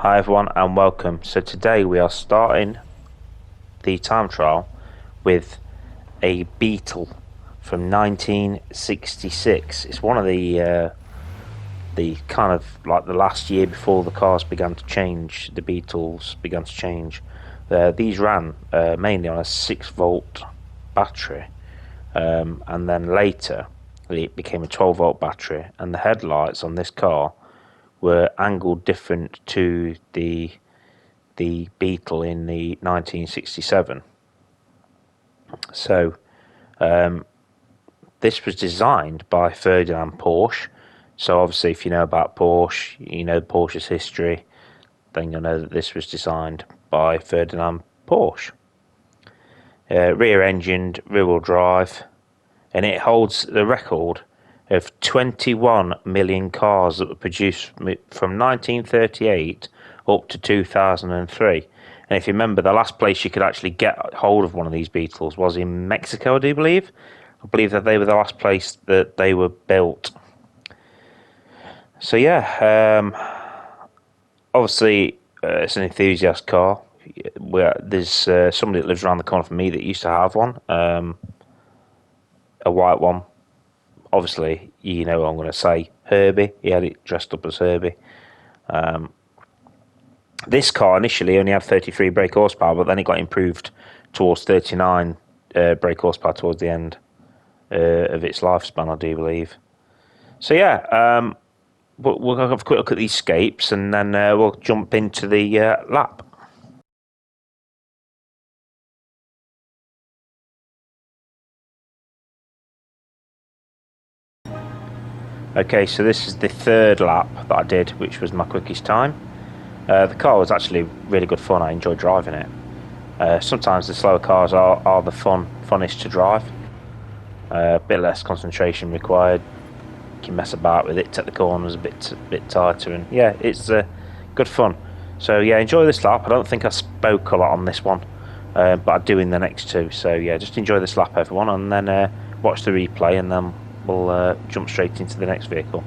Hi everyone and welcome. So today we are starting the time trial with a Beetle from 1966. It's one of the kind of like the last year before the cars began to change. The Beetles began to change. These ran mainly on a 6-volt battery, and then later it became a 12-volt battery. And the headlights on this car were angled different to the Beetle in the 1967. So this was designed by Ferdinand Porsche. So obviously, if you know about Porsche, you know Porsche's history, then you'll know that this was designed by Ferdinand Porsche. Rear-engined, rear-wheel drive, and it holds the record of 21 million cars that were produced from 1938 up to 2003. And if you remember, the last place you could actually get hold of one of these Beetles was in Mexico, I do believe. I believe that they were the last place that they were built. So yeah, obviously it's an enthusiast car. There's somebody that lives around the corner from me that used to have one, a white one. Obviously, you know what I'm going to say, Herbie. He had it dressed up as Herbie. This car initially only had 33 brake horsepower, but then it got improved towards 39 brake horsepower towards the end of its lifespan, I do believe. So yeah, we'll have a quick look at these scapes, and then we'll jump into the lap. Okay, so this is the third lap that I did, which was my quickest time. The car was actually really good fun. I enjoyed driving it. Sometimes the slower cars are the funnest to drive. A bit less concentration required. You can mess about with it, take the corners a bit tighter, and yeah, it's good fun. So yeah, enjoy this lap. I don't think I spoke a lot on this one, but I do in the next two. So yeah, just enjoy this lap, everyone, and then watch the replay, and then we'll jump straight into the next vehicle.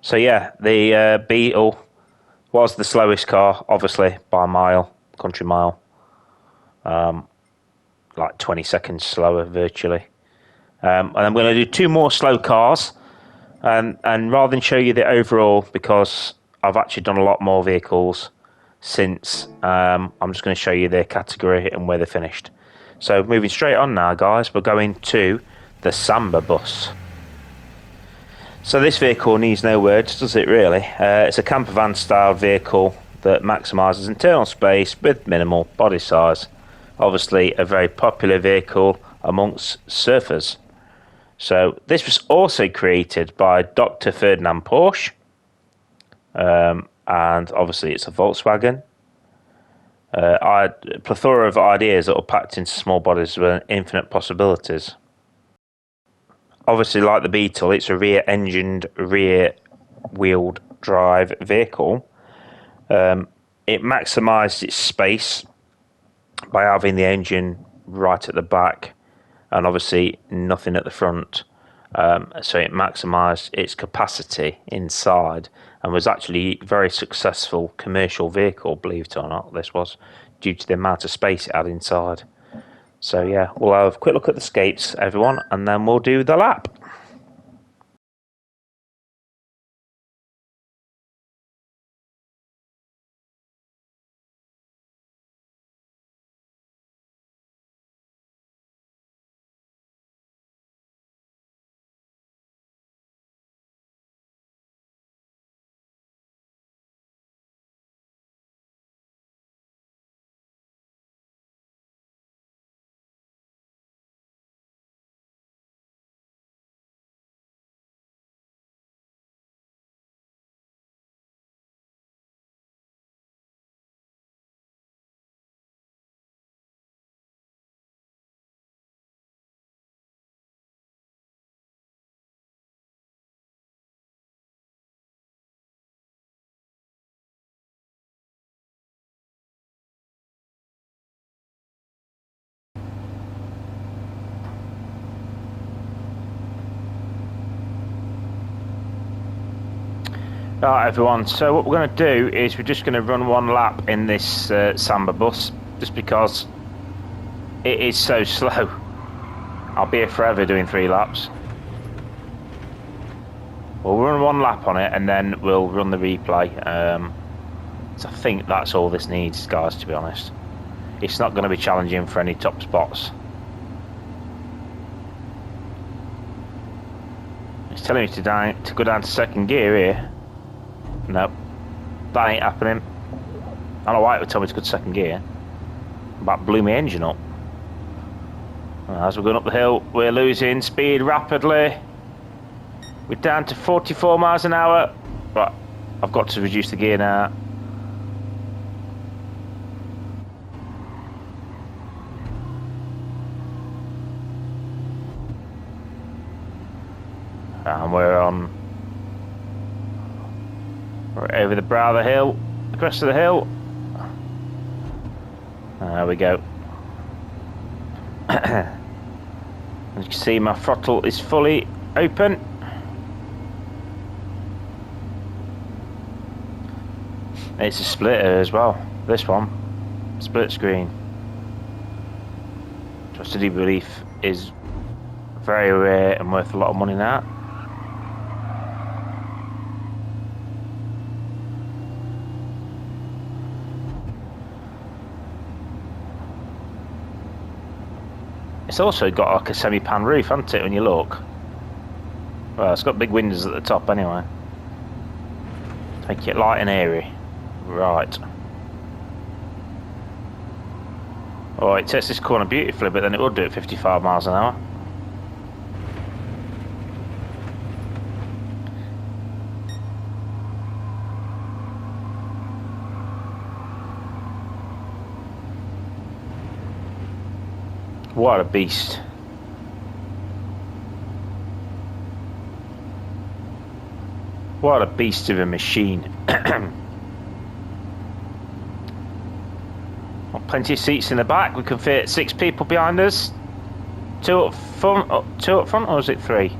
So yeah, the Beetle was the slowest car, obviously by a mile, country mile, like 20 seconds slower virtually. And I'm going to do two more slow cars, and rather than show you the overall, because I've actually done a lot more vehicles since, I'm just going to show you their category and where they're finished. So moving straight on now, guys, we're going to the Samba bus. So this vehicle needs no words, does it really? It's a camper van style vehicle that maximises internal space with minimal body size. Obviously a very popular vehicle amongst surfers. So this was also created by Dr. Ferdinand Porsche, and obviously it's a Volkswagen. A plethora of ideas that were packed into small bodies with infinite possibilities. Obviously, like the Beetle, it's a rear-engined, rear-wheeled drive vehicle. It maximised its space by having the engine right at the back and obviously nothing at the front. So it maximised its capacity inside and was actually a very successful commercial vehicle, believe it or not, this was, due to the amount of space it had inside. So yeah, we'll have a quick look at the scapes, everyone, and then we'll do the lap. Right, everyone, so what we're going to do is we're just going to run one lap in this Samba bus, just because it is so slow. I'll be here forever doing 3 laps. We'll run one lap on it and then we'll run the replay. So I think that's all this needs, guys, to be honest. It's not going to be challenging for any top spots. It's telling me to go down to second gear here. Nope, that ain't happening. I don't know why it would tell me to go to second gear. That blew my engine up. As we're going up the hill, we're losing speed rapidly. We're down to 44 miles an hour. Right, I've got to reduce the gear now. And we're over the brow of the hill, the crest of the hill. There we go. As you can see, my throttle is fully open. It's a splitter as well, this one. Split screen. Trusted debrief is very rare and worth a lot of money now. It's also got like a semi-pan roof, hasn't it, when you look? Well, it's got big windows at the top anyway. Make it light and airy. Right. Oh, it takes this corner beautifully, but then it will do it 55 miles an hour. What a beast. What a beast of a machine. Well, plenty of seats in the back. We can fit 6 people behind us. 2 up front, or is it 3?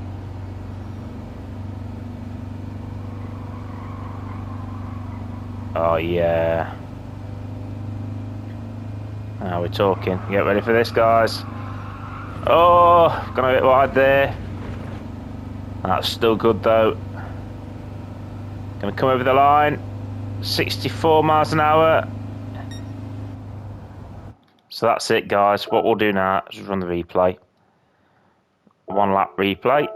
Oh yeah. Now we're talking. Get ready for this, guys. Oh, gone a bit wide there. That's still good though. Gonna come over the line. 64 miles an hour. So that's it, guys. What we'll do now is run the replay. 1 lap replay.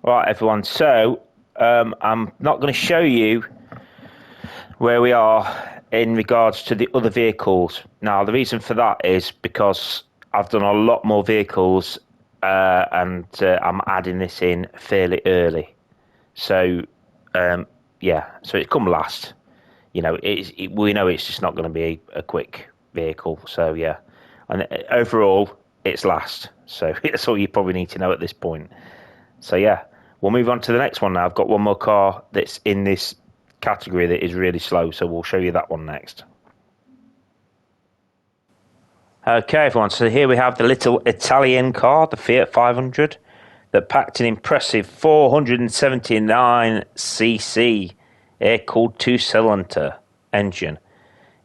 Right, everyone. So I'm not going to show you where we are in regards to the other vehicles. Now, the reason for that is because I've done a lot more vehicles and I'm adding this in fairly early. So, yeah, so it's come last. You know, we know it's just not going to be a quick vehicle. So, yeah, and overall, it's last. So that's all you probably need to know at this point. So, yeah, we'll move on to the next one now. I've got one more car that's in this category that is really slow, so we'll show you that one next. Okay, everyone, so here we have the little Italian car, the Fiat 500, that packed an impressive 479cc air-cooled two-cylinder engine.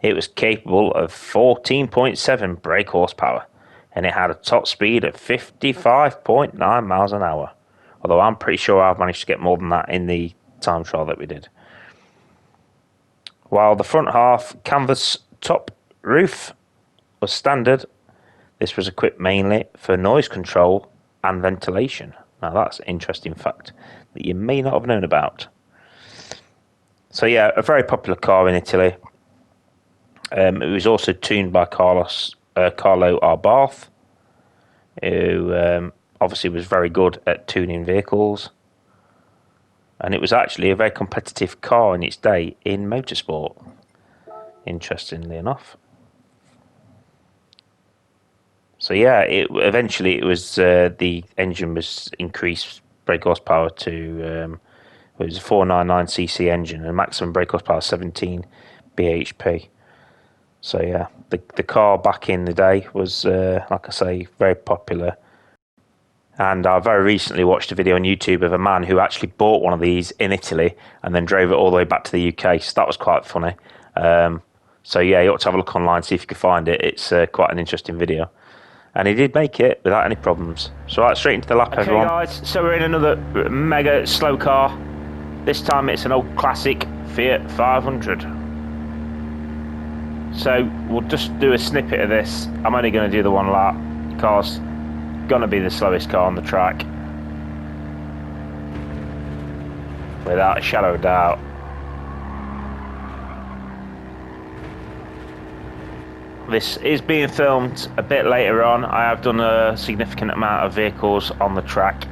It was capable of 14.7 brake horsepower, and it had a top speed of 55.9 miles an hour. Although I'm pretty sure I've managed to get more than that in the time trial that we did. While the front half canvas top roof was standard, this was equipped mainly for noise control and ventilation. Now that's an interesting fact that you may not have known about. So yeah, a very popular car in Italy. It was also tuned by Carlo Arbarth, who obviously was very good at tuning vehicles. And it was actually a very competitive car in its day in motorsport, interestingly enough. So yeah, eventually it was the engine was increased brake horsepower to it was a 499cc engine and maximum brake horsepower 17 bhp. So yeah, the car back in the day was like I say, very popular. And I very recently watched a video on YouTube of a man who actually bought one of these in Italy and then drove it all the way back to the UK. So that was quite funny. So yeah, you ought to have a look online, see if you can find it. It's quite an interesting video. And he did make it without any problems. So right, straight into the lap, everyone. Okay guys, so we're in another mega slow car. This time it's an old classic Fiat 500. So we'll just do a snippet of this. I'm only going to do the one lap because gonna be the slowest car on the track, without a shadow of doubt. This is being filmed a bit later on. I have done a significant amount of vehicles on the track,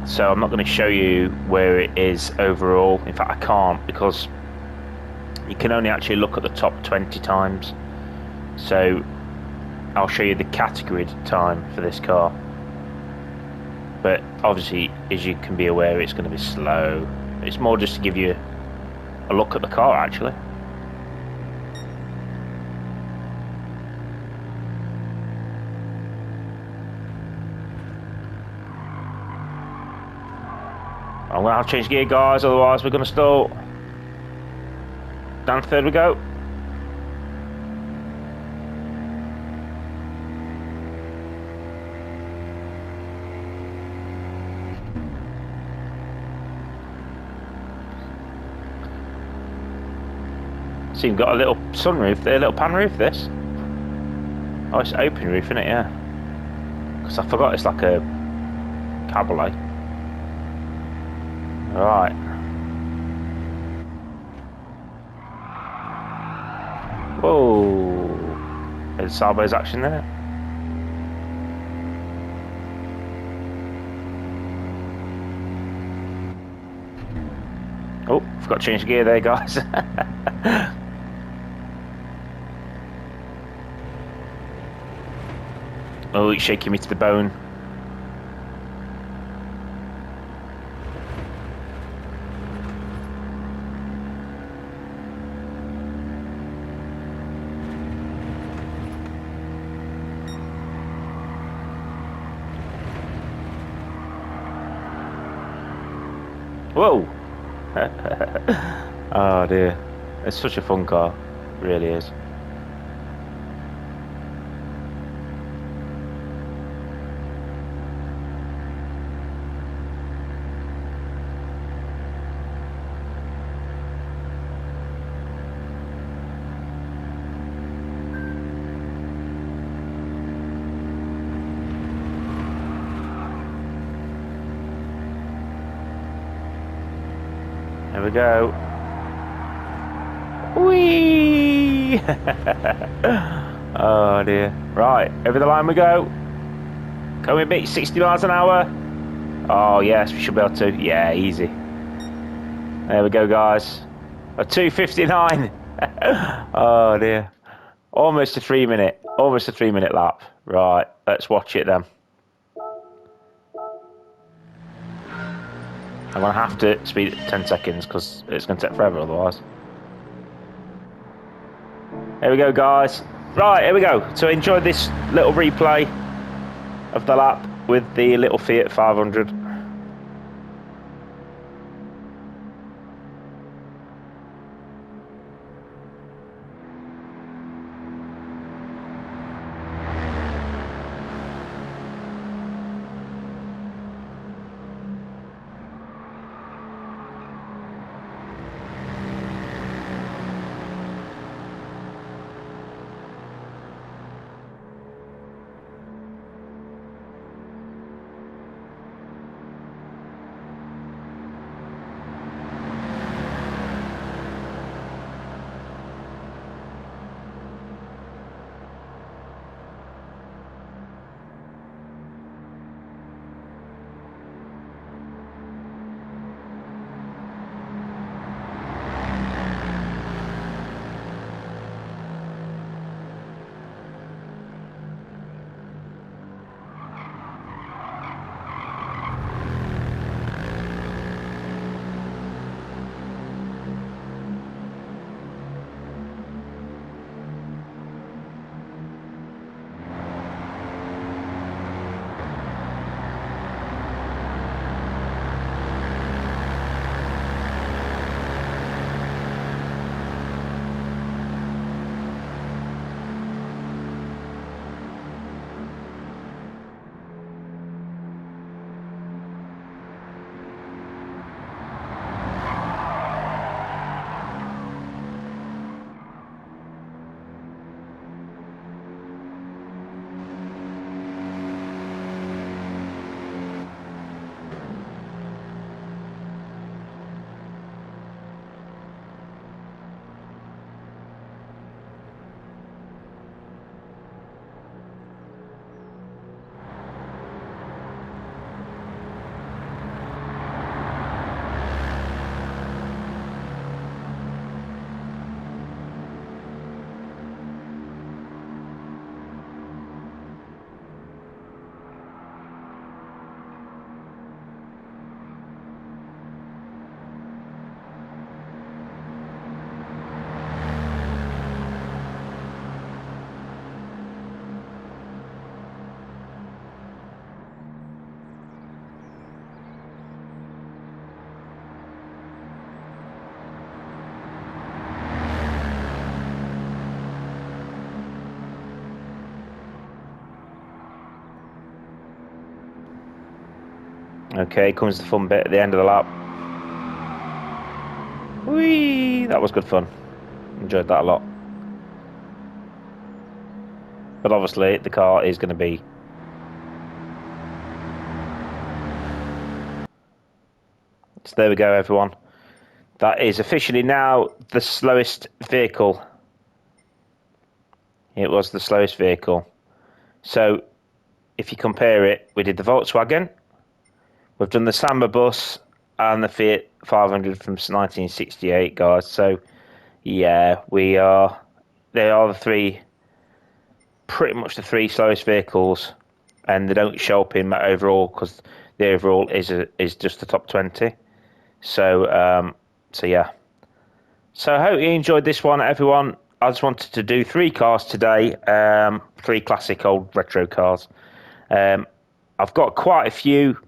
so I'm not going to show you where it is overall. In fact, I can't, because you can only actually look at the top 20 times. So I'll show you the category time for this car, but obviously, as you can be aware, it's going to be slow. It's more just to give you a look at the car, actually. I'm going to have to change gear, guys, otherwise we're going to stall. Down third we go. So you've got a little sunroof there, a little pan roof, this. Oh, it's open roof, isn't it? Yeah. Because I forgot it's like a cabriolet. Right. Whoa. There's sideways action there. Oh, forgot to change gear there, guys. Oh, it's shaking me to the bone. Whoa! Oh dear. It's such a fun car. It really is. There we go. Whee! Oh dear. Right, over the line we go. Can we beat 60 miles an hour? Oh yes, we should be able to. Yeah, easy. There we go, guys. A 2:59. Oh dear. Almost a 3 minute. Almost a 3 minute lap. Right, let's watch it then. I'm going to have to speed it 10 seconds because it's going to take forever otherwise. Here we go, guys. Right, here we go. So enjoy this little replay of the lap with the little Fiat 500. Okay, comes the fun bit at the end of the lap. Whee! That was good fun. Enjoyed that a lot. But obviously, the car is going to be... So there we go, everyone. That is officially now the slowest vehicle. It was the slowest vehicle. So, if you compare it, we did the Volkswagen, we've done the Samba bus, and the Fiat 500 from 1968, guys. So, yeah, they are the three, pretty much the three slowest vehicles, and they don't show up in my overall because the overall is just the top 20. So, so yeah. So I hope you enjoyed this one, everyone. I just wanted to do 3 cars today, 3 classic old retro cars. I've got quite a few.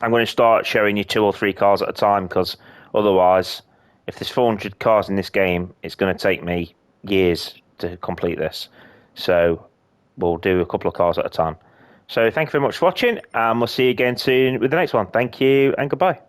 I'm going to start showing you 2 or 3 cars at a time because otherwise, if there's 400 cars in this game, it's going to take me years to complete this. So we'll do a couple of cars at a time. So thank you very much for watching, and we'll see you again soon with the next one. Thank you and goodbye.